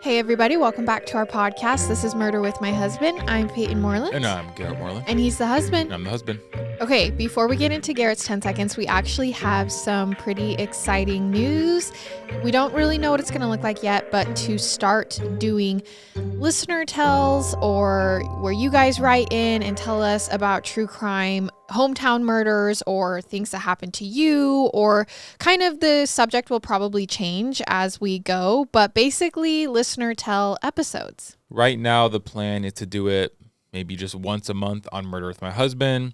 Hey everybody, welcome back to our podcast. This is Murder with My Husband. I'm Payton Moreland. And I'm Garrett Moreland. And he's the husband. And I'm the husband. Okay, before we get into Garrett's 10 seconds, we actually have some pretty exciting news. We don't really know what it's going to look like yet, but to start doing listener tells, or where you guys write in and tell us about true crime, hometown murders, or things that happen to you, or kind of the subject will probably change as we go, but basically listener tell episodes. Right now, the plan is to do it maybe just once a month on Murder with My Husband.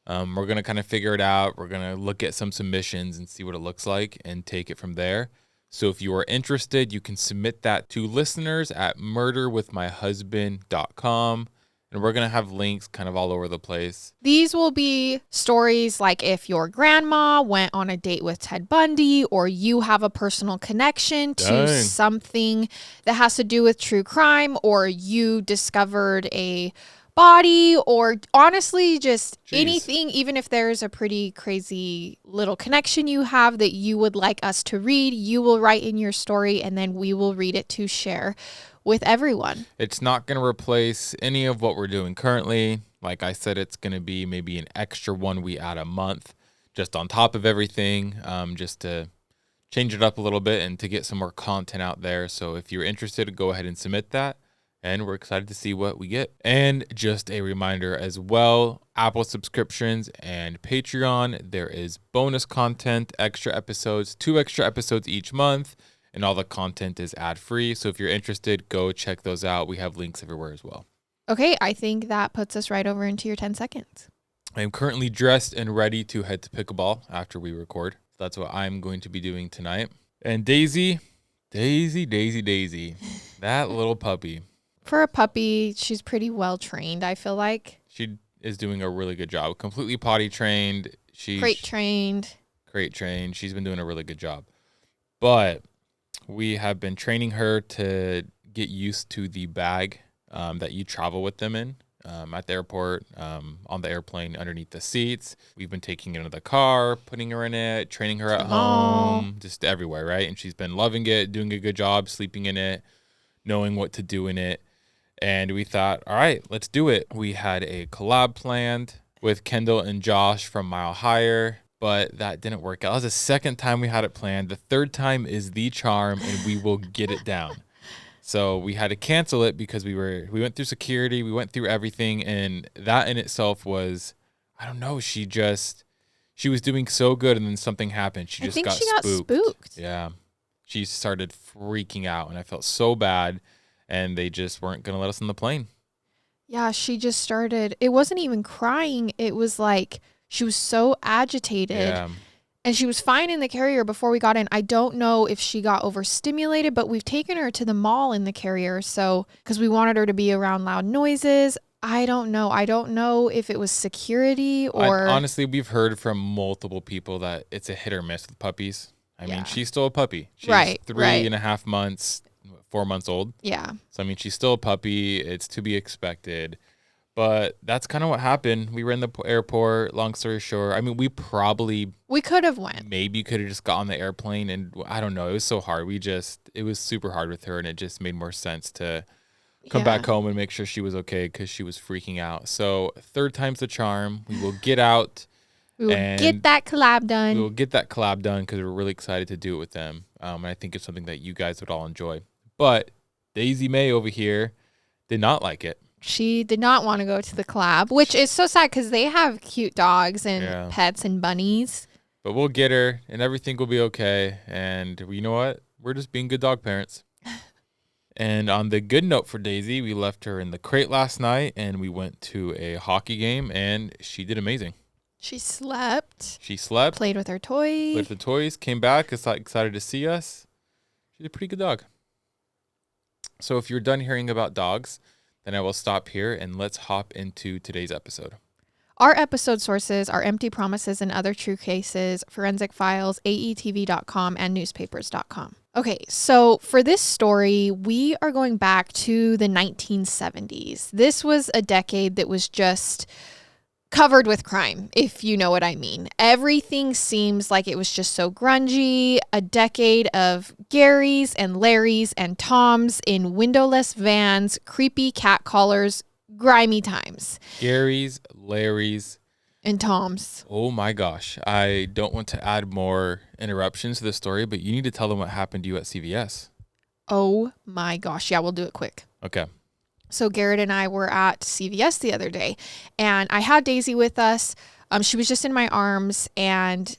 We're going to kind of figure it out. We're going to look at some submissions and see what it looks like and take it from there. So if you are interested, you can submit that to listeners at murderwithmyhusband.com. And we're going to have links kind of all over the place. These will be stories like if your grandma went on a date with Ted Bundy, or you have a personal connection to something that has to do with true crime, or you discovered a body, or honestly just anything, even if there's a pretty crazy little connection you have that you would like us to read, you will write in your story and then we will read it to share with everyone. It's not going to replace any of what we're doing currently. Like I said, it's going to be maybe an extra one we add a month just on top of everything, just to change it up a little bit and to get some more content out there. So if you're interested, go ahead and submit that. And we're excited to see what we get. And just a reminder as well, Apple subscriptions and Patreon, there is bonus content, extra episodes, 2 extra episodes each month, and all the content is ad-free. So if you're interested, go check those out. We have links everywhere as well. Okay, I think that puts us right over into your 10 seconds. I am currently dressed and ready to head to pickleball after we record. So that's what I'm going to be doing tonight. And Daisy, that little puppy. For a puppy, she's pretty well trained, I feel like. She is doing a really good job. Completely potty trained. She's crate trained. She's been doing a really good job. But we have been training her to get used to the bag that you travel with them in at the airport, on the airplane, underneath the seats. We've been taking her into the car, putting her in it, training her at home, just everywhere, right? And she's been loving it, doing a good job, sleeping in it, knowing what to do in it. And we thought, all right, let's do it. We had a collab planned with Kendall and Josh from Mile Higher, but that didn't work out. That was the second time we had it planned. The third time is the charm, and we will get it down. So we had to cancel it because we went through security, we went through everything, and that in itself was, I don't know, she was doing so good, and then something happened. She got spooked. Yeah. She started freaking out, and I felt so bad. And they just weren't going to let us on the plane. Yeah, she just started. It wasn't even crying. It was like she was so agitated. Yeah. And she was fine in the carrier before we got in. I don't know if she got overstimulated, but we've taken her to the mall in the carrier. So, because we wanted her to be around loud noises. I don't know. I don't know if it was security or. Honestly, we've heard from multiple people that it's a hit or miss with puppies. I mean, she's still a puppy. She's 3.5 months. 4 months old. Yeah. So, I mean, she's still a puppy. It's to be expected. But that's kind of what happened. We were in the airport. Long story short, I mean, we could have went. Maybe could have just got on the airplane. And I don't know. It was so hard. It was super hard with her. And it just made more sense to come back home and make sure she was okay because she was freaking out. So, third time's the charm. We will get out. We will get that collab done. We will get that collab done because we're really excited to do it with them. And I think it's something that you guys would all enjoy. But Daisy May over here did not like it. She did not want to go to the collab, which is so sad because they have cute dogs and pets and bunnies. But we'll get her and everything will be okay. And you know what? We're just being good dog parents. And on the good note for Daisy, we left her in the crate last night and we went to a hockey game and she did amazing. She slept. Played with her toys. Came back, excited to see us. She's a pretty good dog. So if you're done hearing about dogs, then I will stop here and let's hop into today's episode. Our episode sources are Empty Promises and Other True Cases, Forensic Files, AETV.com, and newspapers.com. Okay, so for this story, we are going back to the 1970s. This was a decade that was just covered with crime, if you know what I mean. Everything seems like it was just so grungy. A decade of Garys and Larrys and Toms in windowless vans, creepy cat collars, grimy times. Garys, Larrys, and Toms. Oh my gosh. I don't want to add more interruptions to the story, but you need to tell them what happened to you at CVS. Oh my gosh. Yeah, we'll do it quick. Okay. So Garrett and I were at CVS the other day, and I had Daisy with us. She was just in my arms, and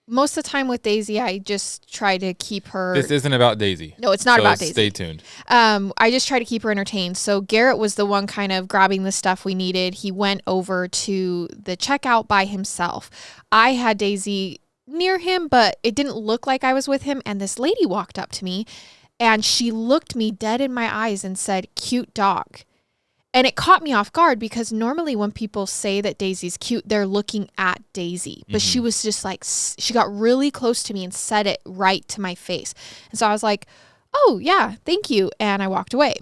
most of the time with Daisy, I just try to keep her. This isn't about Daisy. No, it's not about Daisy. Stay tuned. I just try to keep her entertained. So Garrett was the one kind of grabbing the stuff we needed. He went over to the checkout by himself. I had Daisy near him, but it didn't look like I was with him. And this lady walked up to me, and she looked me dead in my eyes and said, "Cute dog." And it caught me off guard because normally when people say that Daisy's cute, they're looking at Daisy. But she was just like, she got really close to me and said it right to my face. And so I was like, "Oh, yeah, thank you." And I walked away.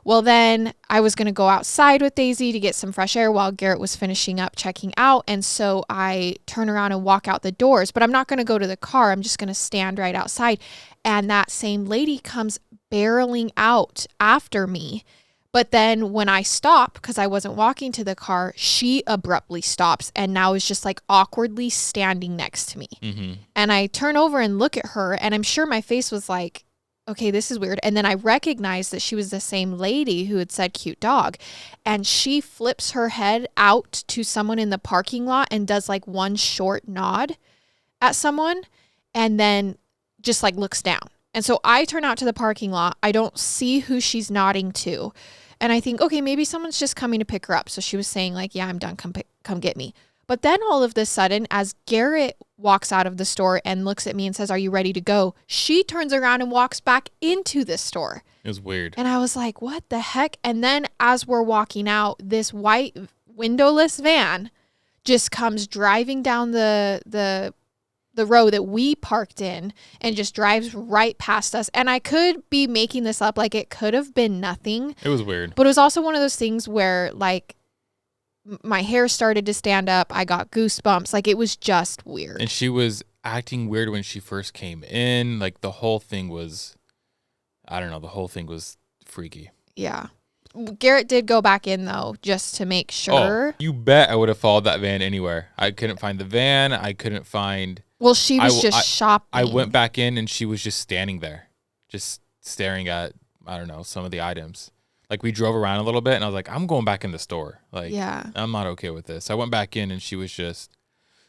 Well, then I was going to go outside with Daisy to get some fresh air while Garrett was finishing up checking out. And so I turn around and walk out the doors, but I'm not going to go to the car. I'm just going to stand right outside. And that same lady comes barreling out after me. But then when I stop, because I wasn't walking to the car, she abruptly stops and now is just like awkwardly standing next to me. And I turn over and look at her, and I'm sure my face was like, okay, this is weird. And then I recognized that she was the same lady who had said cute dog. And she flips her head out to someone in the parking lot and does like one short nod at someone and then just like looks down. And so I turn out to the parking lot. I don't see who she's nodding to. And I think, okay, maybe someone's just coming to pick her up. So she was saying like, "Yeah, I'm done. Come get me." But then all of this sudden, as Garrett walks out of the store and looks at me and says, "Are you ready to go?" she turns around and walks back into the store. It was weird. And I was like, what the heck? And then as we're walking out, this white windowless van just comes driving down the road that we parked in and just drives right past us. And I could be making this up. Like, it could have been nothing. It was weird. But it was also one of those things where like my hair started to stand up. I got goosebumps. Like, it was just weird. And she was acting weird when she first came in. Like, the whole thing was, I don't know, the whole thing was freaky. Yeah. Garrett did go back in, though, just to make sure. Oh, you bet I would have followed that van anywhere. I couldn't find the van. I couldn't find... Well, she was just shopping. I went back in, and she was just standing there, just staring at, I don't know, some of the items. Like, we drove around a little bit, and I was like, I'm going back in the store. Like, yeah. I'm not okay with this. I went back in, and she was just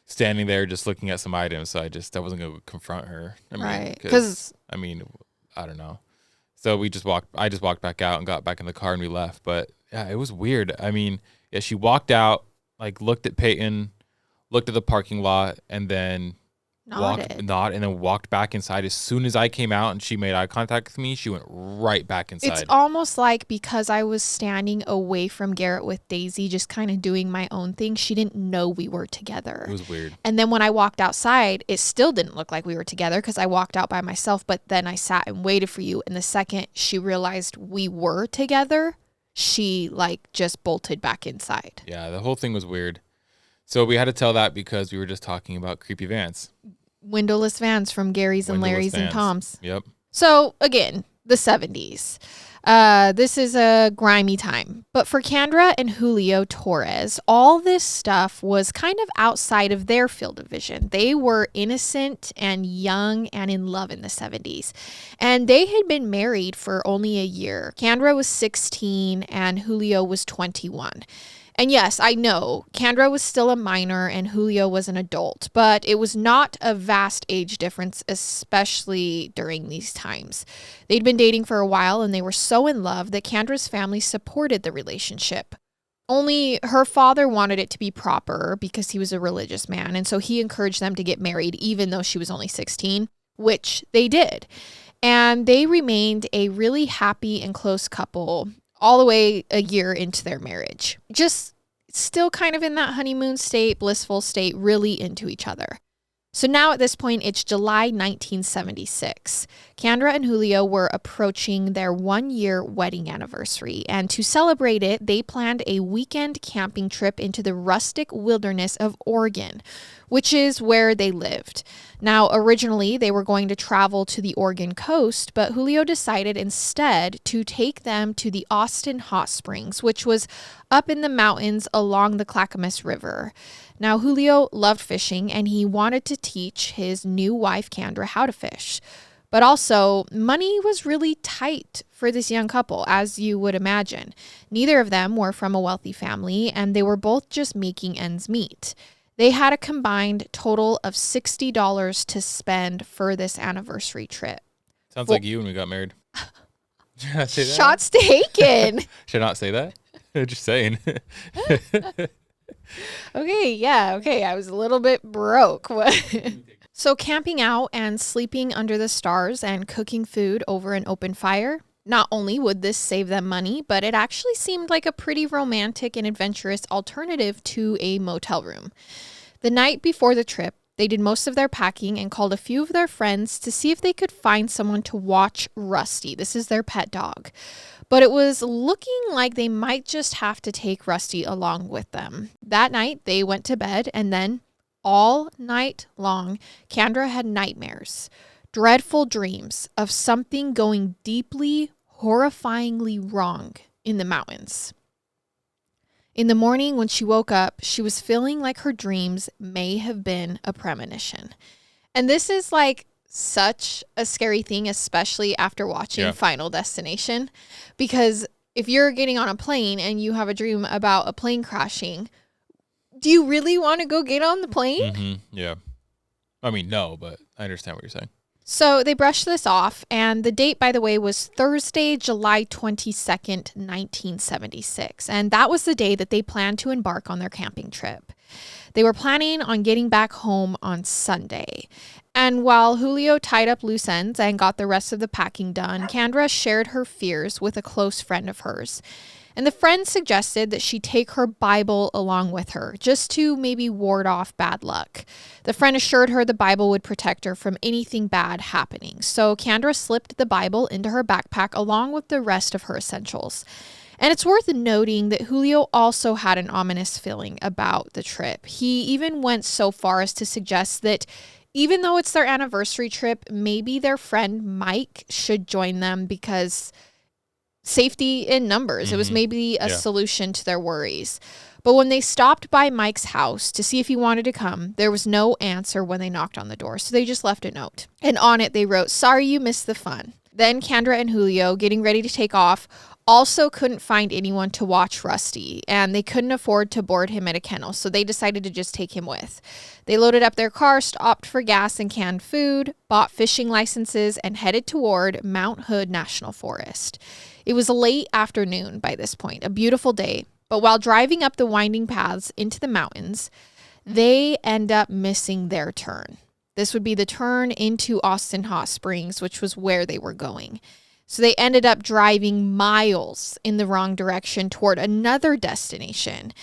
standing there just looking at some items. So I wasn't going to confront her. I mean, right. Because, I don't know. So I just walked back out and got back in the car, and we left. But yeah, it was weird. I mean, yeah, she walked out, like, looked at Payton, looked at the parking lot, and then walked back inside. As soon as I came out and she made eye contact with me, she went right back inside. It's almost like because I was standing away from Garrett with Daisy, just kind of doing my own thing, she didn't know we were together. It was weird. And then when I walked outside, it still didn't look like we were together because I walked out by myself, but then I sat and waited for you. And the second she realized we were together, she like just bolted back inside. Yeah, the whole thing was weird. So we had to tell that because we were just talking about creepy vans. Windowless vans from Gary's and Larry's and Tom's. Yep. So again, the 70s. This is a grimy time. But for Candra and Julio Torres, all this stuff was kind of outside of their field of vision. They were innocent and young and in love in the 70s. And they had been married for only a year. Candra was 16 and Julio was 21. And yes, I know, Candra was still a minor and Julio was an adult, but it was not a vast age difference, especially during these times. They'd been dating for a while and they were so in love that Candra's family supported the relationship. Only her father wanted it to be proper because he was a religious man, and so he encouraged them to get married even though she was only 16, which they did. And they remained a really happy and close couple all the way a year into their marriage. Just still kind of in that honeymoon state, blissful state, really into each other. So now at this point, it's July 1976. Candra and Julio were approaching their 1-year wedding anniversary, and to celebrate it, they planned a weekend camping trip into the rustic wilderness of Oregon, which is where they lived. Now, originally, they were going to travel to the Oregon coast, but Julio decided instead to take them to the Austin Hot Springs, which was up in the mountains along the Clackamas River. Now, Julio loved fishing, and he wanted to teach his new wife, Candra, how to fish. But also, money was really tight for this young couple, as you would imagine. Neither of them were from a wealthy family, and they were both just making ends meet. They had a combined total of $60 to spend for this anniversary trip. Sounds like you when we got married. Should I say that? Shots taken. Should I not say that? Just saying. Okay. I was a little bit broke. So camping out and sleeping under the stars and cooking food over an open fire, not only would this save them money, but it actually seemed like a pretty romantic and adventurous alternative to a motel room. The night before the trip, they did most of their packing and called a few of their friends to see if they could find someone to watch Rusty. This is their pet dog. But it was looking like they might just have to take Rusty along with them. That night, they went to bed, and then all night long, Candra had nightmares, dreadful dreams of something going deeply, horrifyingly wrong in the mountains. In the morning, when she woke up, she was feeling like her dreams may have been a premonition. And this is like such a scary thing, especially after watching Final Destination, because if you're getting on a plane and you have a dream about a plane crashing, do you really want to go get on the plane? Mm-hmm. Yeah. I mean, no, but I understand what you're saying. So they brushed this off, and the date, by the way, was Thursday, July 22nd, 1976. And that was the day that they planned to embark on their camping trip. They were planning on getting back home on Sunday. And while Julio tied up loose ends and got the rest of the packing done, Candra shared her fears with a close friend of hers. And the friend suggested that she take her Bible along with her, just to maybe ward off bad luck. The friend assured her the Bible would protect her from anything bad happening. So Candra slipped the Bible into her backpack along with the rest of her essentials. And it's worth noting that Julio also had an ominous feeling about the trip. He even went so far as to suggest that even though it's their anniversary trip, maybe their friend Mike should join them because safety in numbers. Mm-hmm. It was maybe a solution to their worries. But when they stopped by Mike's house to see if he wanted to come, there was no answer when they knocked on the door. So they just left a note. And on it, they wrote, "Sorry you missed the fun." Then Candra and Julio, getting ready to take off, also couldn't find anyone to watch Rusty, and they couldn't afford to board him at a kennel, so they decided to just take him with. They loaded up their car, stopped for gas and canned food, bought fishing licenses, and headed toward Mount Hood National Forest. It was a late afternoon by this point, a beautiful day, but while driving up the winding paths into the mountains, they end up missing their turn. This would be the turn into Austin Hot Springs, which was where they were going. So they ended up driving miles in the wrong direction toward another destination.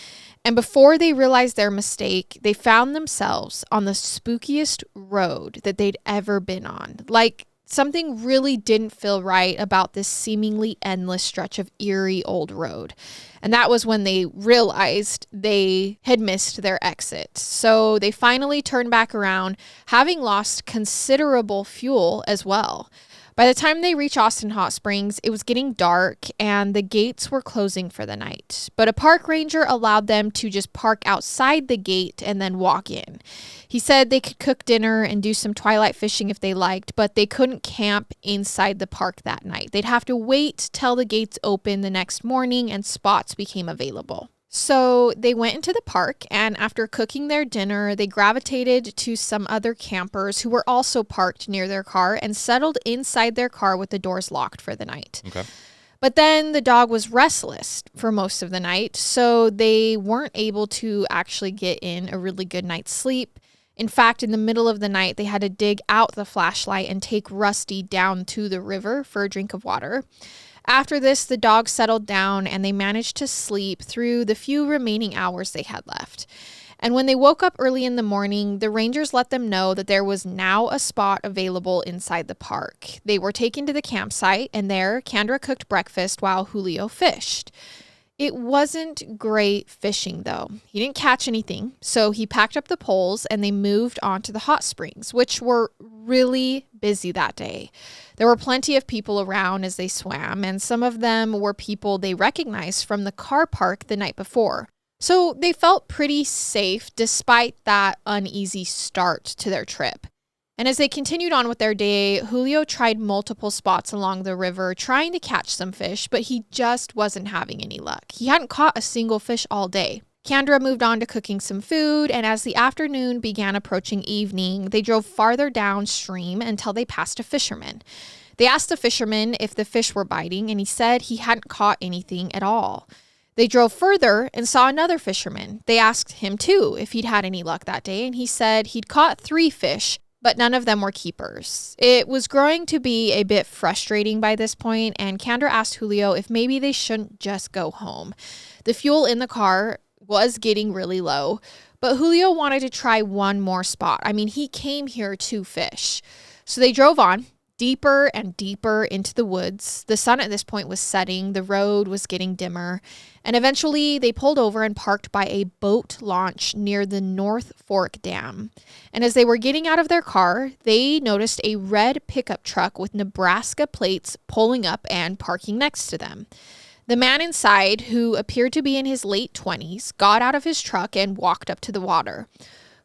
And before they realized their mistake, they found themselves on the spookiest road that they'd ever been on. Like, something really didn't feel right about this seemingly endless stretch of eerie old road. And that was when they realized they had missed their exit. So they finally turned back around, having lost considerable fuel as well. By the time they reached Austin Hot Springs, it was getting dark and the gates were closing for the night. But a park ranger allowed them to just park outside the gate and then walk in. He said they could cook dinner and do some twilight fishing if they liked, but they couldn't camp inside the park that night. They'd have to wait till the gates opened the next morning and spots became available. So they went into the park, and after cooking their dinner, they gravitated to some other campers who were also parked near their car and settled inside their car with the doors locked for the night. Okay. But then the dog was restless for most of the night, so they weren't able to actually get in a really good night's sleep. In fact, in the middle of the night, they had to dig out the flashlight and take Rusty down to the river for a drink of water. After this, the dog settled down and they managed to sleep through the few remaining hours they had left. And when they woke up early in the morning, the rangers let them know that there was now a spot available inside the park. They were taken to the campsite, and there, Candra cooked breakfast while Julio fished. It wasn't great fishing, though. He didn't catch anything, so he packed up the poles and they moved on to the hot springs, which were really busy that day. There were plenty of people around as they swam, and some of them were people they recognized from the car park the night before. So they felt pretty safe despite that uneasy start to their trip. And as they continued on with their day, Julio tried multiple spots along the river trying to catch some fish, but he just wasn't having any luck. He hadn't caught a single fish all day. Candra moved on to cooking some food, and as the afternoon began approaching evening, they drove farther downstream until they passed a fisherman. They asked the fisherman if the fish were biting, and he said he hadn't caught anything at all. They drove further and saw another fisherman. They asked him too if he'd had any luck that day, and he said he'd caught 3 fish, but none of them were keepers. It was growing to be a bit frustrating by this point, and Candra asked Julio if maybe they shouldn't just go home. The fuel in the car was getting really low, but Julio wanted to try one more spot. I mean, he came here to fish. So they drove on, deeper and deeper into the woods. The sun at this point was setting, the road was getting dimmer, and eventually they pulled over and parked by a boat launch near the North Fork Dam. And as they were getting out of their car, they noticed a red pickup truck with Nebraska plates pulling up and parking next to them. The man inside, who appeared to be in his late 20s, got out of his truck and walked up to the water.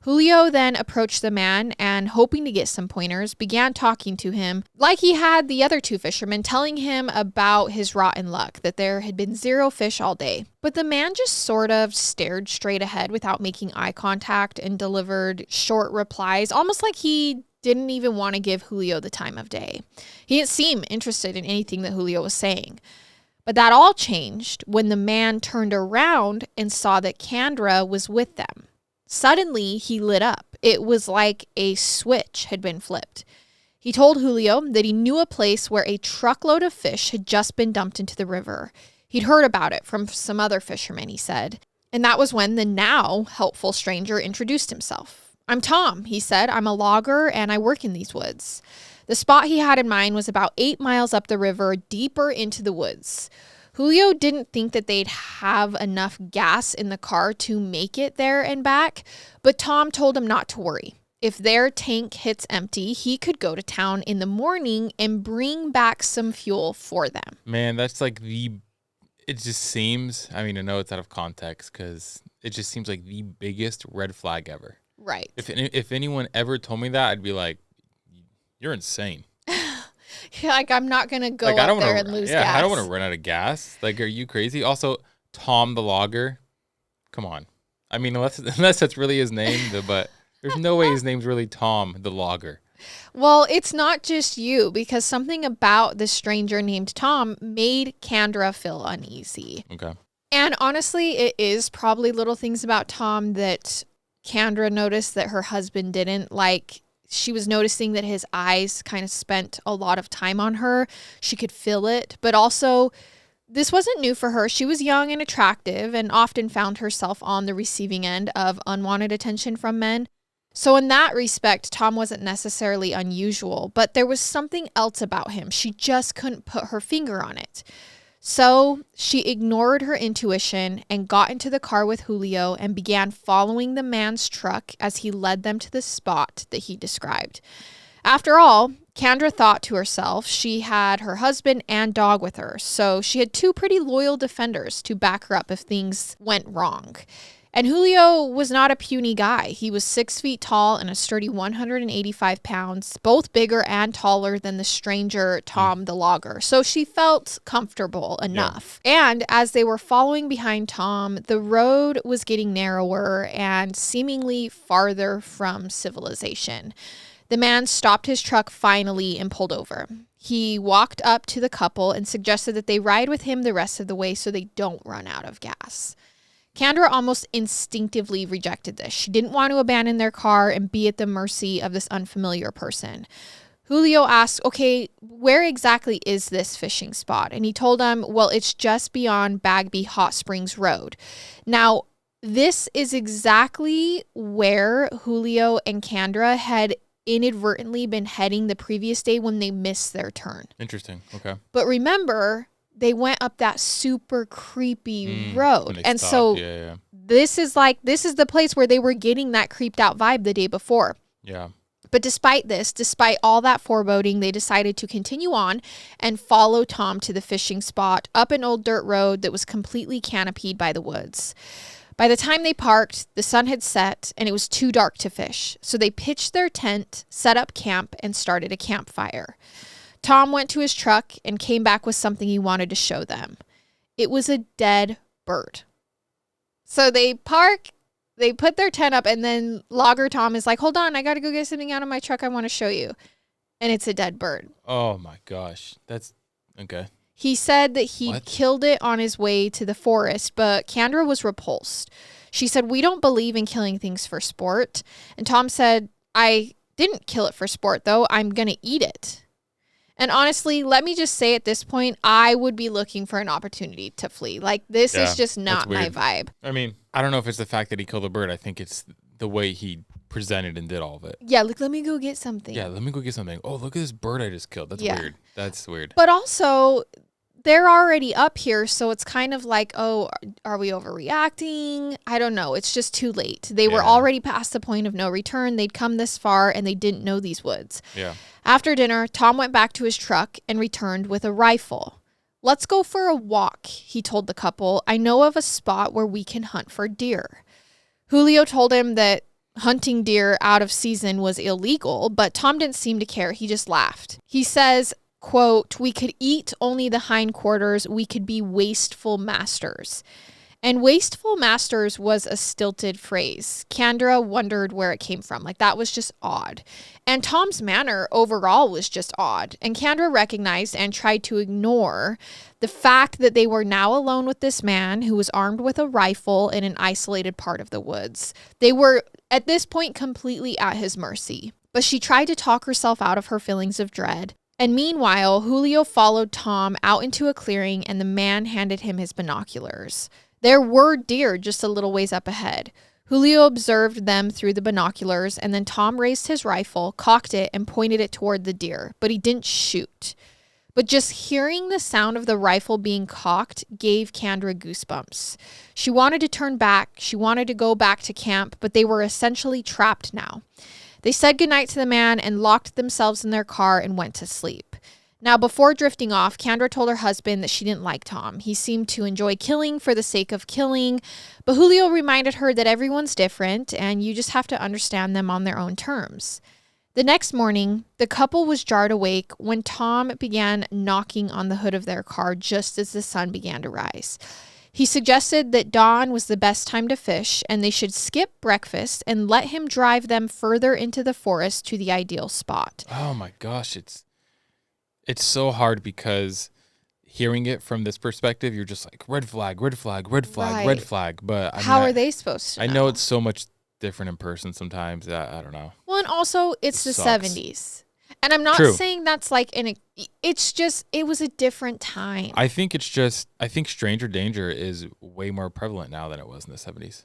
Julio then approached the man and, hoping to get some pointers, began talking to him like he had the other 2 fishermen, telling him about his rotten luck, that there had been 0 fish all day. But the man just sort of stared straight ahead without making eye contact and delivered short replies, almost like he didn't even want to give Julio the time of day. He didn't seem interested in anything that Julio was saying. But that all changed when the man turned around and saw that Candra was with them. Suddenly, he lit up. It was like a switch had been flipped. He told Julio that he knew a place where a truckload of fish had just been dumped into the river. He'd heard about it from some other fishermen, he said. And that was when the now helpful stranger introduced himself. "I'm Tom," he said. "I'm a logger and I work in these woods." The spot he had in mind was about 8 miles up the river, deeper into the woods. Julio didn't think that they'd have enough gas in the car to make it there and back, but Tom told him not to worry. If their tank hits empty, he could go to town in the morning and bring back some fuel for them. Man, that's like it just seems, I mean, I know it's out of context because it just seems like the biggest red flag ever. Right. If anyone ever told me that, I'd be like, you're insane. Like, I'm not going to go up there and lose gas. I don't want to run out of gas. Like, are you crazy? Also, Tom the logger. Come on. I mean, unless that's really his name, but there's no way his name's really Tom the logger. Well, it's not just you, because something about the stranger named Tom made Candra feel uneasy. Okay. And honestly, it is probably little things about Tom that Candra noticed that her husband didn't. Like, she was noticing that his eyes kind of spent a lot of time on her. She could feel it. But also, this wasn't new for her. She was young and attractive and often found herself on the receiving end of unwanted attention from men. So in that respect, Tom wasn't necessarily unusual, but there was something else about him. She just couldn't put her finger on it. So she ignored her intuition and got into the car with Julio and began following the man's truck as he led them to the spot that he described. After all, Candra thought to herself she had her husband and dog with her, so she had 2 pretty loyal defenders to back her up if things went wrong. And Julio was not a puny guy. He was 6 feet tall and a sturdy 185 pounds, both bigger and taller than the stranger, Tom the logger. So she felt comfortable enough. Yeah. And as they were following behind Tom, the road was getting narrower and seemingly farther from civilization. The man stopped his truck finally and pulled over. He walked up to the couple and suggested that they ride with him the rest of the way so they don't run out of gas. Candra almost instinctively rejected this. She didn't want to abandon their car and be at the mercy of this unfamiliar person. Julio asked, "Okay, where exactly is this fishing spot?" And he told him, "Well, it's just beyond Bagby Hot Springs Road." Now, This is exactly where Julio and Candra had inadvertently been heading the previous day when they missed their turn. Interesting. Okay. But remember, they went up that super creepy road. And stopped. so this is the place where they were getting that creeped out vibe the day before. Yeah. But despite all that foreboding, they decided to continue on and follow Tom to the fishing spot up an old dirt road that was completely canopied by the woods. By the time they parked, the sun had set and it was too dark to fish. So they pitched their tent, set up camp, and started a campfire. Tom went to his truck and came back with something he wanted to show them. It was a dead bird. So they park, they put their tent up, and then Logger Tom is like, hold on, I got to go get something out of my truck I want to show you. And it's a dead bird. Oh my gosh. That's okay. He said that he killed it on his way to the forest, but Candra was repulsed. She said, we don't believe in killing things for sport. And Tom said, I didn't kill it for sport, though. I'm going to eat it. And honestly, let me just say at this point, I would be looking for an opportunity to flee. Like, this is just not my vibe. I mean, I don't know if it's the fact that he killed the bird. I think it's the way he presented and did all of it. Yeah, like, let me go get something. Yeah, let me go get something. Oh, look at this bird I just killed. That's weird. That's weird. But also, they're already up here, so it's kind of like, oh, are we overreacting? I don't know. It's just too late. They were already past the point of no return. They'd come this far, and they didn't know these woods. Yeah. After dinner, Tom went back to his truck and returned with a rifle. Let's go for a walk, he told the couple. I know of a spot where we can hunt for deer. Julio told him that hunting deer out of season was illegal, but Tom didn't seem to care. He just laughed. He says, quote, we could eat only the hindquarters. We could be wasteful masters. And wasteful masters was a stilted phrase. Candra wondered where it came from. Like, that was just odd. And Tom's manner overall was just odd. And Candra recognized and tried to ignore the fact that they were now alone with this man who was armed with a rifle in an isolated part of the woods. They were, at this point, completely at his mercy. But she tried to talk herself out of her feelings of dread. And meanwhile, Julio followed Tom out into a clearing, and the man handed him his binoculars. There were deer just a little ways up ahead. Julio observed them through the binoculars, and then Tom raised his rifle, cocked it, and pointed it toward the deer, but he didn't shoot. But just hearing the sound of the rifle being cocked gave Candra goosebumps. She wanted to turn back. She wanted to go back to camp, but they were essentially trapped now. They said goodnight to the man and locked themselves in their car and went to sleep. Now, before drifting off, Candra told her husband that she didn't like Tom. He seemed to enjoy killing for the sake of killing, but Julio reminded her that everyone's different and you just have to understand them on their own terms. The next morning, the couple was jarred awake when Tom began knocking on the hood of their car just as the sun began to rise. He suggested that dawn was the best time to fish and they should skip breakfast and let him drive them further into the forest to the ideal spot. Oh my gosh, it's so hard because hearing it from this perspective, you're just like, red flag, red flag, red flag, right. Red flag. But how are they supposed to know? I know it's so much different in person sometimes. I don't know. Well, and also it's the sucks. 70s. And I'm not saying that's like, it's just, it was a different time. I think stranger danger is way more prevalent now than it was in the 70s.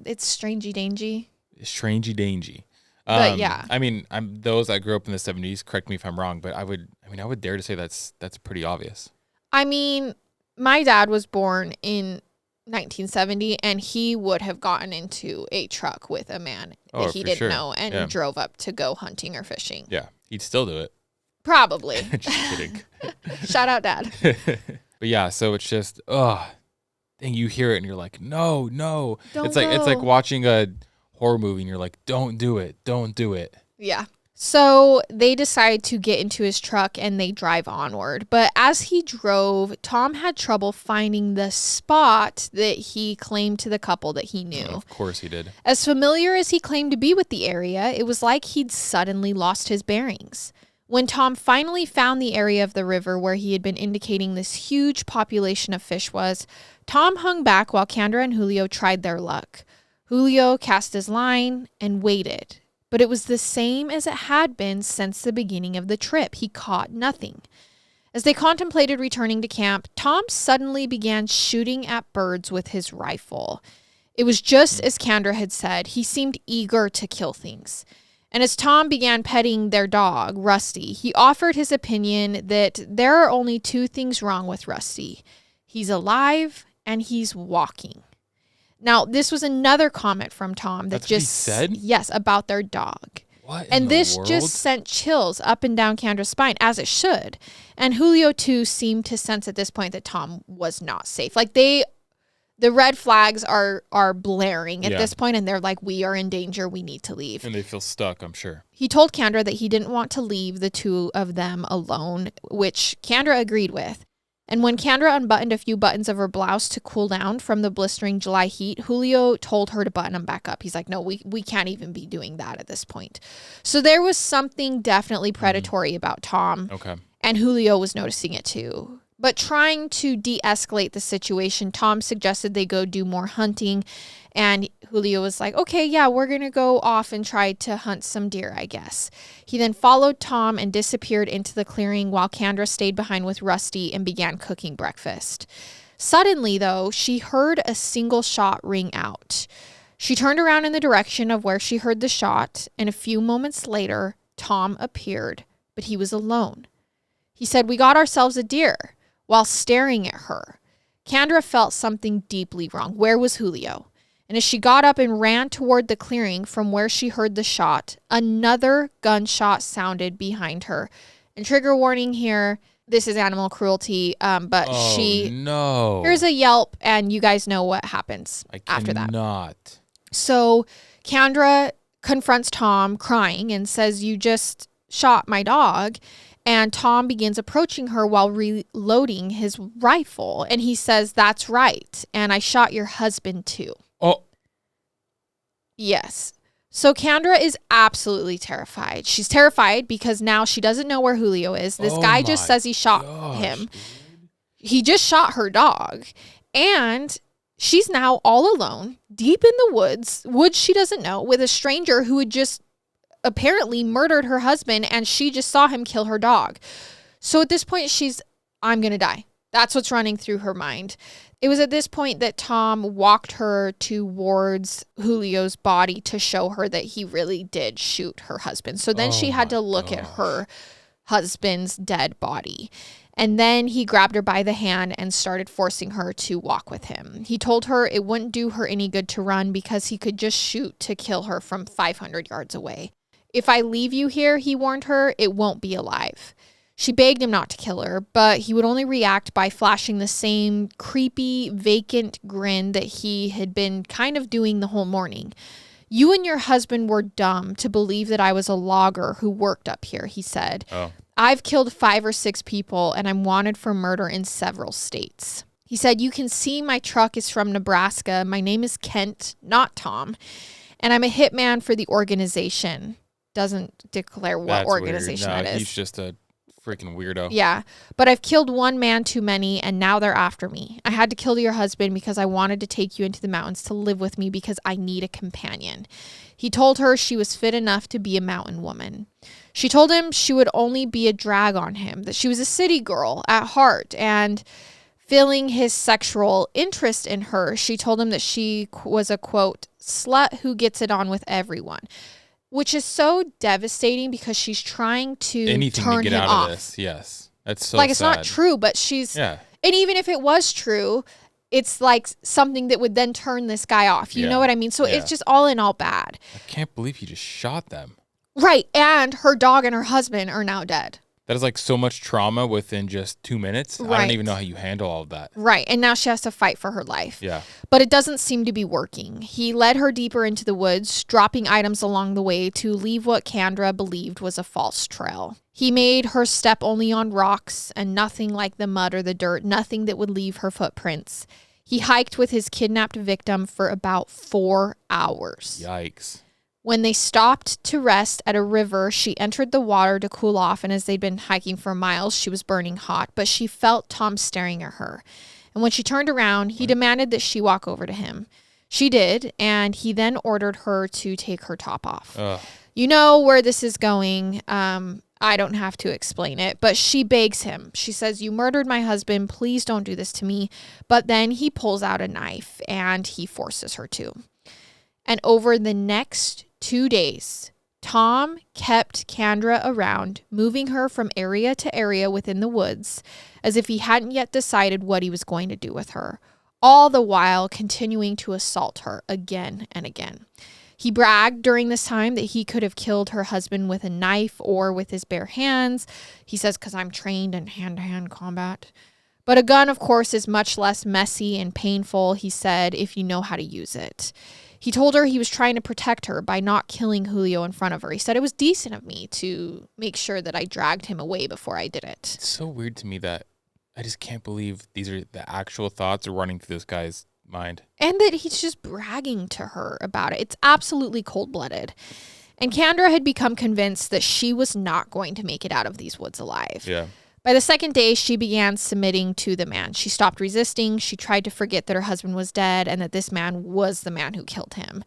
It's strangey dangy. Strangey dangy. But yeah, I mean, those that grew up in the 70s. Correct me if I'm wrong, but I would dare to say that's pretty obvious. I mean, my dad was born in 1970, and he would have gotten into a truck with a man that he didn't know and drove up to go hunting or fishing. Yeah, he'd still do it. Probably. Just kidding. Shout out, Dad. But yeah, so it's just, and you hear it and you're like, no. Don't it's like watching a horror movie and you're like, don't do it. Yeah. So they decide to get into his truck and they drive onward. But as he drove, Tom had trouble finding the spot that he claimed to the couple that he knew. Of course he did. As familiar as he claimed to be with the area, it was like he'd suddenly lost his bearings. When Tom finally found the area of the river where he had been indicating this huge population of fish was, Tom hung back while Candra and Julio tried their luck. Julio cast his line and waited, but it was the same as it had been since the beginning of the trip. He caught nothing. As they contemplated returning to camp, Tom suddenly began shooting at birds with his rifle. It was just as Candra had said. He seemed eager to kill things. And as Tom began petting their dog, Rusty, he offered his opinion that there are only 2 things wrong with Rusty. He's alive and he's walking. Now, this was another comment from Tom that That's what he said? Yes, about their dog. What in and the this world? just sent chills up and down Candra's spine, as it should. And Julio, too, seemed to sense at this point that Tom was not safe. Like, the red flags are blaring at this point, and they're like, we are in danger. We need to leave. And they feel stuck, I'm sure. He told Candra that he didn't want to leave the 2 of them alone, which Candra agreed with. And when Candra unbuttoned a few buttons of her blouse to cool down from the blistering July heat, Julio told her to button them back up. He's like, no, we can't even be doing that at this point. So there was something definitely predatory about Tom. Okay. And Julio was noticing it too. But trying to de-escalate the situation, Tom suggested they go do more hunting. And Julio was like, okay, yeah, we're going to go off and try to hunt some deer, I guess. He then followed Tom and disappeared into the clearing while Candra stayed behind with Rusty and began cooking breakfast. Suddenly, though, she heard a single shot ring out. She turned around in the direction of where she heard the shot, and a few moments later, Tom appeared, but he was alone. He said, "We got ourselves a deer," while staring at her. Candra felt something deeply wrong. Where was Julio? And as she got up and ran toward the clearing from where she heard the shot, another gunshot sounded behind her. And trigger warning here, this is animal cruelty, but no. Here's a yelp, and you guys know what happens after that. Not. So Candra confronts Tom crying and says, "You just shot my dog." And Tom begins approaching her while reloading his rifle. And he says, "That's right. And I shot your husband too." Oh. Yes. So Candra is absolutely terrified. She's terrified because now she doesn't know where Julio is. This guy just says he shot him. Dude. He just shot her dog. And she's now all alone, deep in the woods she doesn't know, with a stranger who had just apparently murdered her husband, and she just saw him kill her dog. So at this point, I'm going to die. That's what's running through her mind. It was at this point that Tom walked her towards Julio's body to show her that he really did shoot her husband. So then she had to look at her husband's dead body. And then he grabbed her by the hand and started forcing her to walk with him. He told her it wouldn't do her any good to run because he could just shoot to kill her from 500 yards away. "If I leave you here," he warned her, "it won't be alive." She begged him not to kill her, but he would only react by flashing the same creepy, vacant grin that he had been kind of doing the whole morning. "You and your husband were dumb to believe that I was a logger who worked up here," he said. Oh. "I've killed 5 or 6 people, and I'm wanted for murder in several states." He said, "You can see my truck is from Nebraska. My name is Kent, not Tom, and I'm a hitman for the organization." Doesn't declare what organization that is. He's just a freaking weirdo. Yeah, "But I've killed one man too many, and now they're after me. I had to kill your husband because I wanted to take you into the mountains to live with me because I need a companion." He told her she was fit enough to be a mountain woman. She told him she would only be a drag on him, that she was a city girl at heart, and feeling his sexual interest in her, she told him that she was a, quote, "slut who gets it on with everyone." Which is so devastating because she's trying to turn to get him out off. of this. Yes. That's so like, it's sad. not true, but she's... Yeah. And even if it was true, it's like something that would then turn this guy off. You know what I mean? So it's just all in all bad. I can't believe he just shot them. Right. And her dog and her husband are now dead. That is like so much trauma within just 2 minutes. Right. I don't even know how you handle all of that. Right. And now she has to fight for her life. Yeah. But it doesn't seem to be working. He led her deeper into the woods, dropping items along the way to leave what Candra believed was a false trail. He made her step only on rocks and nothing like the mud or the dirt, nothing that would leave her footprints. He hiked with his kidnapped victim for about 4 hours. Yikes. When they stopped to rest at a river, she entered the water to cool off, and as they'd been hiking for miles, she was burning hot, but she felt Tom staring at her. And when she turned around, he demanded that she walk over to him. She did, and he then ordered her to take her top off. Ugh. You know where this is going. I don't have to explain it, but she begs him. She says, "You murdered my husband. Please don't do this to me." But then he pulls out a knife and he forces her to. And over the next 2 days, Tom kept Candra around, moving her from area to area within the woods, as if he hadn't yet decided what he was going to do with her, all the while continuing to assault her again and again. He bragged during this time that he could have killed her husband with a knife or with his bare hands. He says, "Because I'm trained in hand-to-hand combat." But a gun, of course, is much less messy and painful, he said, if you know how to use it. He told her he was trying to protect her by not killing Julio in front of her. He said, "It was decent of me to make sure that I dragged him away before I did it." It's so weird to me that I just can't believe these are the actual thoughts running through this guy's mind. And that he's just bragging to her about it. It's absolutely cold-blooded. And Candra had become convinced that she was not going to make it out of these woods alive. Yeah. By the second day, she began submitting to the man. She stopped resisting. She tried to forget that her husband was dead and that this man was the man who killed him.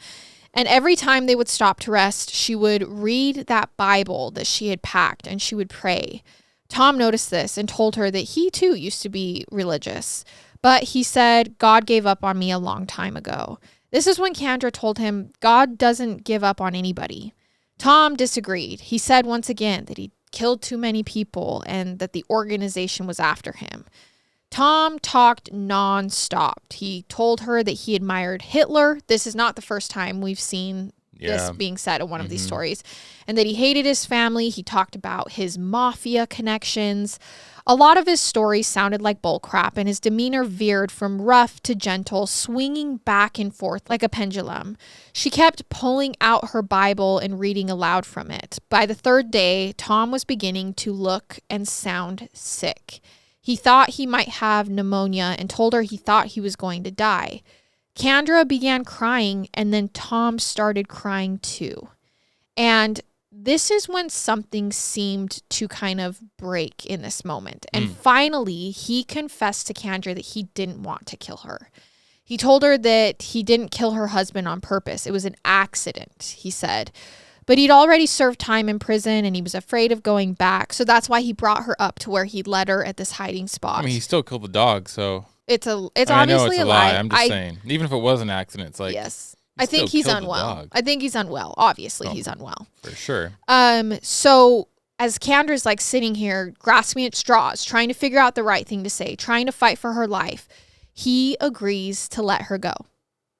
And every time they would stop to rest, she would read that Bible that she had packed and she would pray. Tom noticed this and told her that he too used to be religious. But he said, "God gave up on me a long time ago." This is when Candra told him God doesn't give up on anybody. Tom disagreed. He said once again that he killed too many people and that the organization was after him. Tom talked nonstop. He told her that he admired Hitler. This is not the first time we've seen this being said in one of these stories. And that he hated his family. He talked about his mafia connections. A lot of his stories sounded like bullcrap, and his demeanor veered from rough to gentle, swinging back and forth like a pendulum. She kept pulling out her Bible and reading aloud from it. By the third day, Tom was beginning to look and sound sick. He thought he might have pneumonia and told her he thought he was going to die. Candra began crying, and then Tom started crying too. And this is when something seemed to kind of break in this moment. And finally, he confessed to Candra that he didn't want to kill her. He told her that he didn't kill her husband on purpose. It was an accident, he said. But he'd already served time in prison and he was afraid of going back. So that's why he brought her up to where he led her at this hiding spot. I mean, he still killed the dog, so it's obviously a lie. I'm just saying. Even if it was an accident, it's like, yes. I think he's unwell. I think he's unwell. Obviously, he's unwell. For sure. So as Candra's like sitting here, grasping at straws, trying to figure out the right thing to say, trying to fight for her life, he agrees to let her go.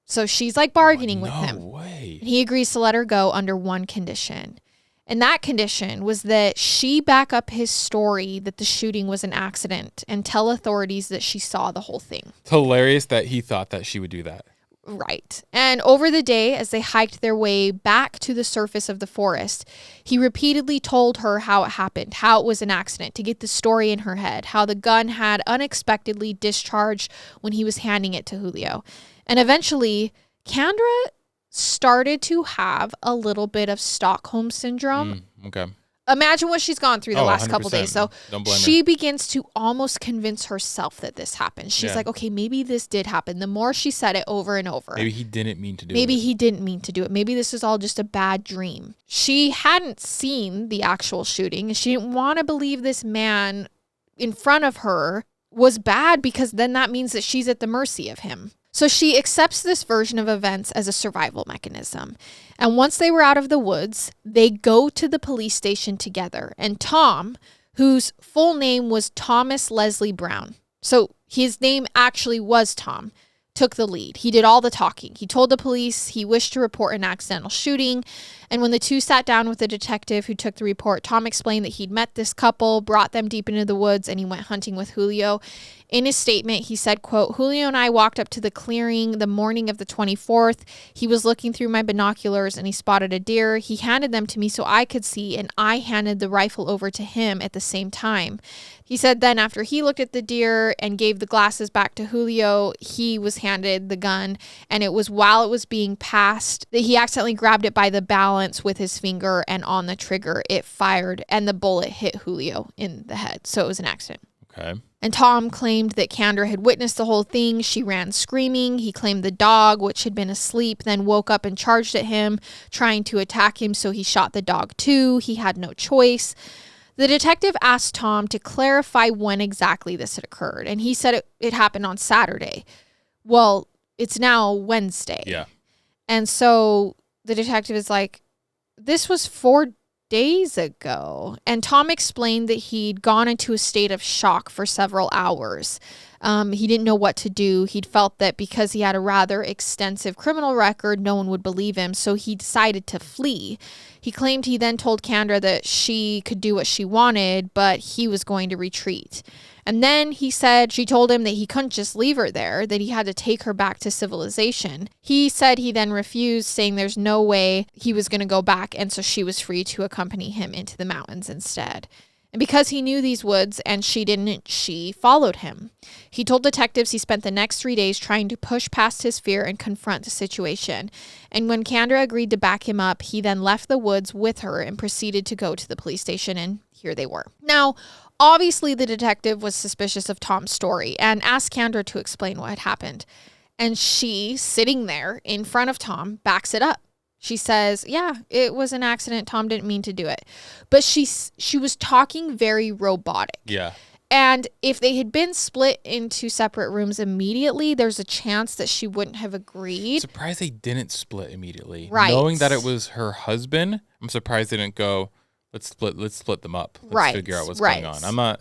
So she's like bargaining with him. No way. And he agrees to let her go under one condition. And that condition was that she back up his story that the shooting was an accident and tell authorities that she saw the whole thing. It's hilarious that he thought that she would do that. Right. And over the day, as they hiked their way back to the surface of the forest, he repeatedly told her how it happened, how it was an accident, to get the story in her head, how the gun had unexpectedly discharged when he was handing it to Julio. And eventually, Candra started to have a little bit of Stockholm syndrome. Okay. Imagine what she's gone through the last couple days. So she begins to almost convince herself that this happened. She's like, okay, maybe this did happen. The more she said it over and over. Maybe he didn't mean to do it. Maybe he didn't mean to do it. Maybe this is all just a bad dream. She hadn't seen the actual shooting, and she didn't want to believe this man in front of her was bad, because then that means that she's at the mercy of him. So she accepts this version of events as a survival mechanism. And once they were out of the woods, they go to the police station together. And Tom, whose full name was Thomas Leslie Brown, so his name actually was Tom, took the lead. He did all the talking. He told the police he wished to report an accidental shooting. And when the two sat down with the detective who took the report, Tom explained that he'd met this couple, brought them deep into the woods, and he went hunting with Julio. In his statement, he said, quote, "Julio and I walked up to the clearing the morning of the 24th. He was looking through my binoculars and he spotted a deer. He handed them to me so I could see, and I handed the rifle over to him at the same time." He said then after he looked at the deer and gave the glasses back to Julio, he was handed the gun, and it was while it was being passed that he accidentally grabbed it by the balance with his finger, and on the trigger it fired and the bullet hit Julio in the head. So it was an accident. Okay. And Tom claimed that Candra had witnessed the whole thing. She ran screaming. He claimed the dog, which had been asleep, then woke up and charged at him, trying to attack him, so he shot the dog too. He had no choice. The detective asked Tom to clarify when exactly this had occurred, and he said it happened on Saturday. Well, it's now Wednesday. Yeah. And so the detective is like, this was 4 days ago. And Tom explained that he'd gone into a state of shock for several hours. He didn't know what to do. He'd felt that because he had a rather extensive criminal record, no one would believe him. So he decided to flee. He claimed he then told Candra that she could do what she wanted, but he was going to retreat. And then he said she told him that he couldn't just leave her there, that he had to take her back to civilization. He said he then refused, saying there's no way he was going to go back, and so she was free to accompany him into the mountains instead. And because he knew these woods and she didn't, she followed him. He told detectives he spent the next 3 days trying to push past his fear and confront the situation. And when Candra agreed to back him up, he then left the woods with her and proceeded to go to the police station, and here they were. Now, obviously, the detective was suspicious of Tom's story and asked Candra to explain what had happened. And she, sitting there in front of Tom, backs it up. She says, yeah, it was an accident. Tom didn't mean to do it. But she was talking very robotic. Yeah. And if they had been split into separate rooms immediately, there's a chance that she wouldn't have agreed. Surprised they didn't split immediately. Right. Knowing that it was her husband, I'm surprised they didn't go, let's split them up. Let's figure out what's going on. I'm not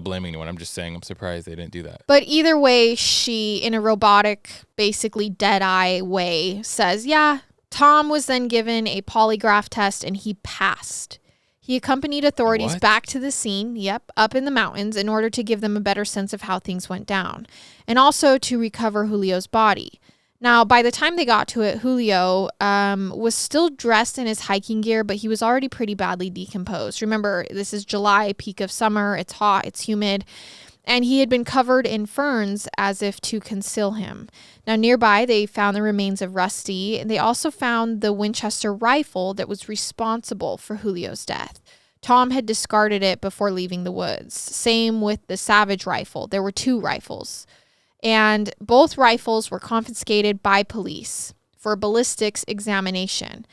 blaming anyone. I'm just saying I'm surprised they didn't do that. But either way, she, in a robotic, basically dead-eye way, says, yeah. Tom was then given a polygraph test and he passed. He accompanied authorities back to the scene, up in the mountains, in order to give them a better sense of how things went down, and also to recover Julio's body. Now, by the time they got to it, Julio was still dressed in his hiking gear, but he was already pretty badly decomposed. Remember, this is July, peak of summer. It's hot, it's humid. And he had been covered in ferns as if to conceal him. Now, nearby, they found the remains of Rusty, and they also found the Winchester rifle that was responsible for Julio's death. Tom had discarded it before leaving the woods. Same with the Savage rifle. There were 2 rifles. And both rifles were confiscated by police for ballistics examination.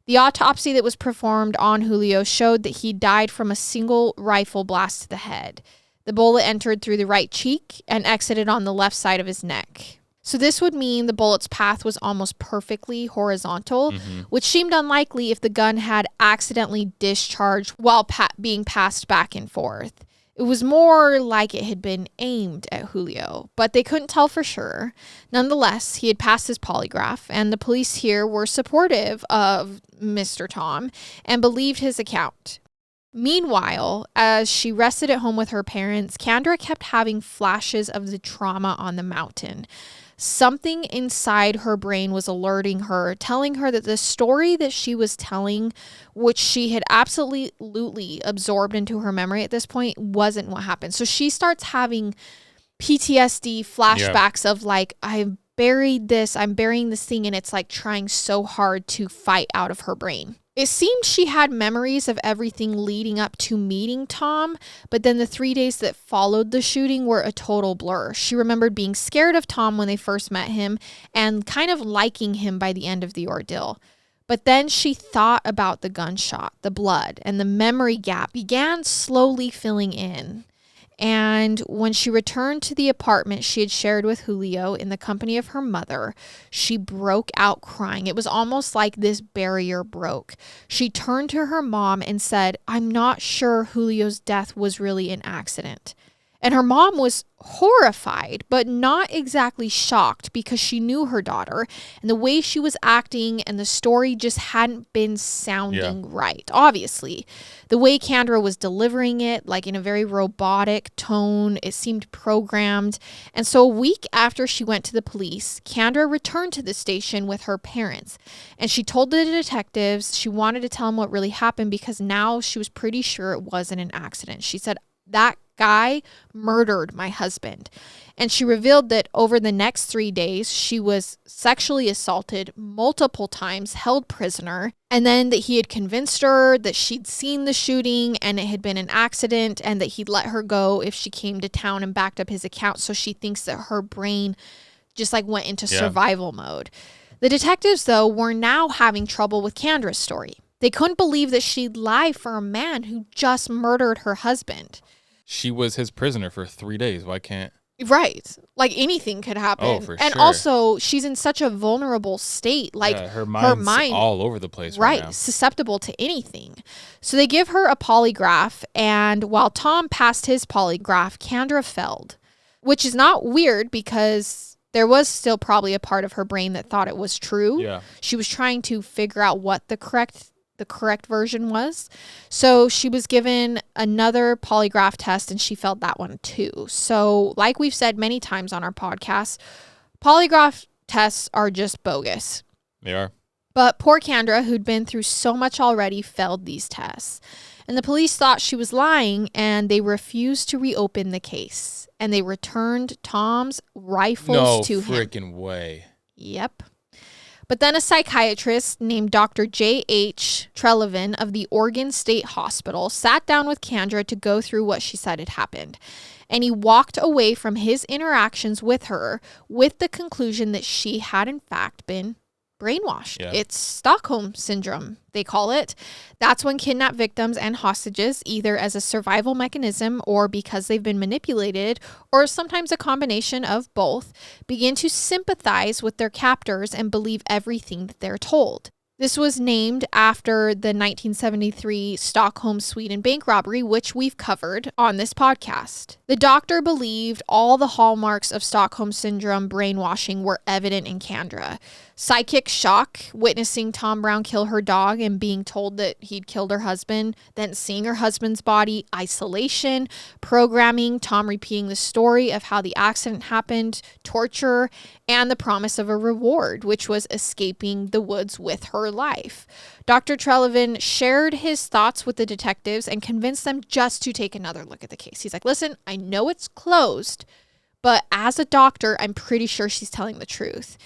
The autopsy that was performed on Julio showed that he died from a single rifle blast to the head. The bullet entered through the right cheek and exited on the left side of his neck. So this would mean the bullet's path was almost perfectly horizontal, which seemed unlikely if the gun had accidentally discharged while being passed back and forth. It was more like it had been aimed at Julio, but they couldn't tell for sure. Nonetheless, he had passed his polygraph, and the police here were supportive of Mr. Tom and believed his account. Meanwhile, as she rested at home with her parents, Candra kept having flashes of the trauma on the mountain. Something inside her brain was alerting her, telling her that the story that she was telling, which she had absolutely absorbed into her memory at this point, wasn't what happened. So she starts having PTSD flashbacks of like, I'm burying this thing, and it's like trying so hard to fight out of her brain. It seemed she had memories of everything leading up to meeting Tom, but then the 3 days that followed the shooting were a total blur. She remembered being scared of Tom when they first met him and kind of liking him by the end of the ordeal. But then she thought about the gunshot, the blood, and the memory gap began slowly filling in. And when she returned to the apartment she had shared with Julio in the company of her mother, she broke out crying. It was almost like this barrier broke. She turned to her mom and said, I'm not sure Julio's death was really an accident. And her mom was horrified, but not exactly shocked because she knew her daughter and the way she was acting and the story just hadn't been sounding right. Obviously, the way Candra was delivering it, like in a very robotic tone, it seemed programmed. And so a week after she went to the police, Candra returned to the station with her parents. And she told the detectives she wanted to tell them what really happened because now she was pretty sure it wasn't an accident. She said, that guy murdered my husband. And she revealed that over the next 3 days, she was sexually assaulted multiple times, held prisoner, and then that he had convinced her that she'd seen the shooting and it had been an accident and that he'd let her go if she came to town and backed up his account. So she thinks that her brain just like went into survival mode. The detectives, though, were now having trouble with Candra's story. They couldn't believe that she'd lie for a man who just murdered her husband. She was his prisoner for 3 days. Why can't... Right. Like anything could happen. Oh, for and sure. Also, she's in such a vulnerable state. Like her mind's all over the place right now. Susceptible to anything. So they give her a polygraph, and while Tom passed his polygraph, Candra failed, which is not weird because there was still probably a part of her brain that thought it was true. Yeah. She was trying to figure out what the correct version was. So she was given another polygraph test and she failed that one too. So like we've said many times on our podcast, polygraph tests are just bogus. They are. But poor Candra, who'd been through so much already, failed these tests. And the police thought she was lying and they refused to reopen the case. And they returned Tom's rifles to him. No freaking way. Yep. But then a psychiatrist named Dr. J.H. Trelevin of the Oregon State Hospital sat down with Candra to go through what she said had happened. And he walked away from his interactions with her with the conclusion that she had in fact been brainwashed. Yeah. It's Stockholm Syndrome, they call it. That's when kidnapped victims and hostages, either as a survival mechanism or because they've been manipulated, or sometimes a combination of both, begin to sympathize with their captors and believe everything that they're told. This was named after the 1973 Stockholm, Sweden bank robbery, which we've covered on this podcast. The doctor believed all the hallmarks of Stockholm Syndrome brainwashing were evident in Candra. Psychic shock, witnessing Tom Brown kill her dog and being told that he'd killed her husband, then seeing her husband's body, isolation, programming, Tom repeating the story of how the accident happened, torture, and the promise of a reward, which was escaping the woods with her life. Dr. Trelevin shared his thoughts with the detectives and convinced them just to take another look at the case. He's like, listen, I know it's closed, but as a doctor, I'm pretty sure she's telling the truth.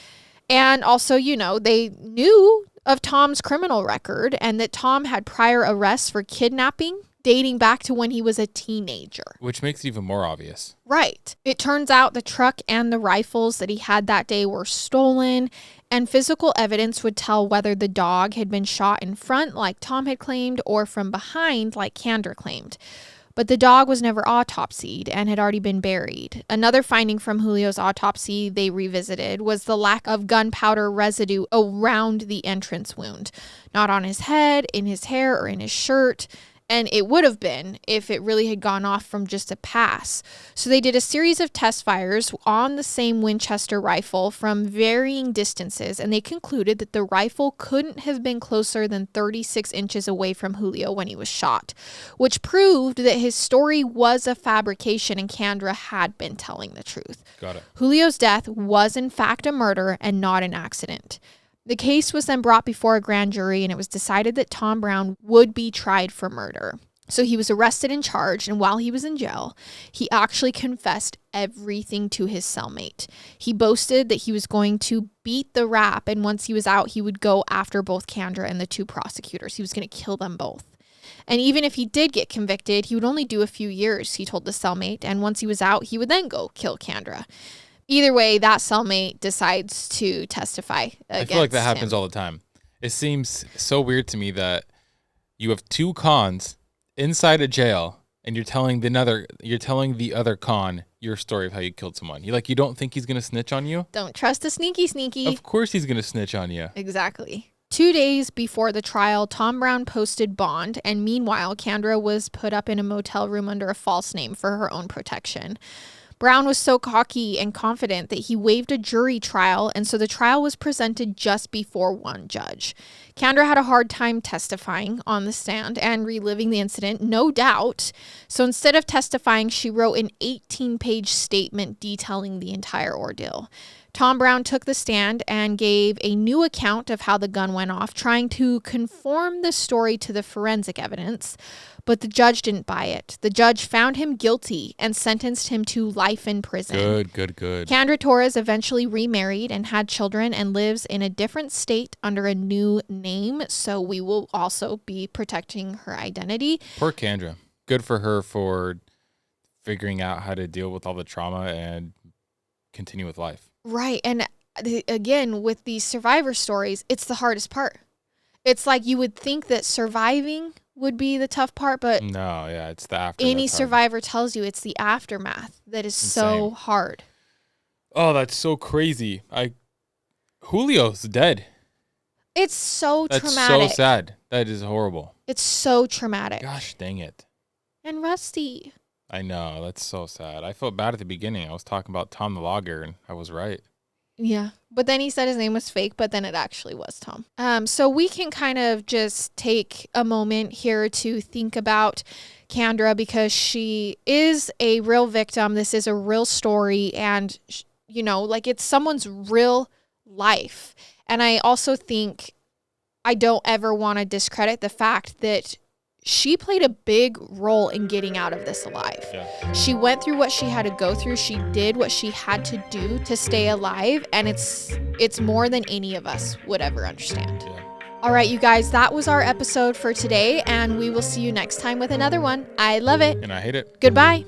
And also, they knew of Tom's criminal record and that Tom had prior arrests for kidnapping dating back to when he was a teenager. Which makes it even more obvious. Right. It turns out the truck and the rifles that he had that day were stolen, and physical evidence would tell whether the dog had been shot in front, like Tom had claimed, or from behind, like Candra claimed. But the dog was never autopsied and had already been buried. Another finding from Julio's autopsy they revisited was the lack of gunpowder residue around the entrance wound. Not on his head, in his hair, or in his shirt. And it would have been if it really had gone off from just a pass. So they did a series of test fires on the same Winchester rifle from varying distances, and they concluded that the rifle couldn't have been closer than 36 inches away from Julio when he was shot, which proved that his story was a fabrication and Candra had been telling the truth. Got it. Julio's death was in fact a murder and not an accident. The case was then brought before a grand jury, and it was decided that Tom Brown would be tried for murder. So he was arrested and charged, and while he was in jail, he actually confessed everything to his cellmate. He boasted that he was going to beat the rap, and once he was out, he would go after both Candra and the two prosecutors. He was going to kill them both. And even if he did get convicted, he would only do a few years, he told the cellmate, and once he was out, he would then go kill Candra. Either way, that cellmate decides to testify against him. I feel like that happens all the time. It seems so weird to me that you have two cons inside a jail and you're telling the other con your story of how you killed someone. You don't think he's going to snitch on you? Don't trust the sneaky. Of course he's going to snitch on you. Exactly. 2 days before the trial, Tom Brown posted bond, and meanwhile, Candra was put up in a motel room under a false name for her own protection. Brown was so cocky and confident that he waived a jury trial, and so the trial was presented just before one judge. Candra had a hard time testifying on the stand and reliving the incident, no doubt. So instead of testifying, she wrote an 18-page statement detailing the entire ordeal. Tom Brown took the stand and gave a new account of how the gun went off, trying to conform the story to the forensic evidence, but the judge didn't buy it. The judge found him guilty and sentenced him to life in prison. Good. Candra Torres eventually remarried and had children and lives in a different state under a new name, so we will also be protecting her identity. Poor Candra. Good for her for figuring out how to deal with all the trauma and continue with life. Right. And again, with these survivor stories, it's the hardest part. It's like you would think that surviving would be the tough part, but no, yeah, it's the after. Any survivor tells you it's the aftermath that is so hard. Oh, that's so crazy. Julio's dead. It's so That's traumatic. so sad. That is horrible. It's so traumatic. Gosh dang it. And Rusty. I know. That's so sad. I felt bad at the beginning. I was talking about Tom the Logger, and I was right. Yeah. But then he said his name was fake, but then it actually was Tom. So we can kind of just take a moment here to think about Candra because she is a real victim. This is a real story and, you know, like it's someone's real life. And I also think I don't ever want to discredit the fact that she played a big role in getting out of this alive. Yeah. She went through what she had to go through. She did what she had to do to stay alive. And it's more than any of us would ever understand. Yeah. All right, you guys, that was our episode for today. And we will see you next time with another one. I love it. And I hate it. Goodbye.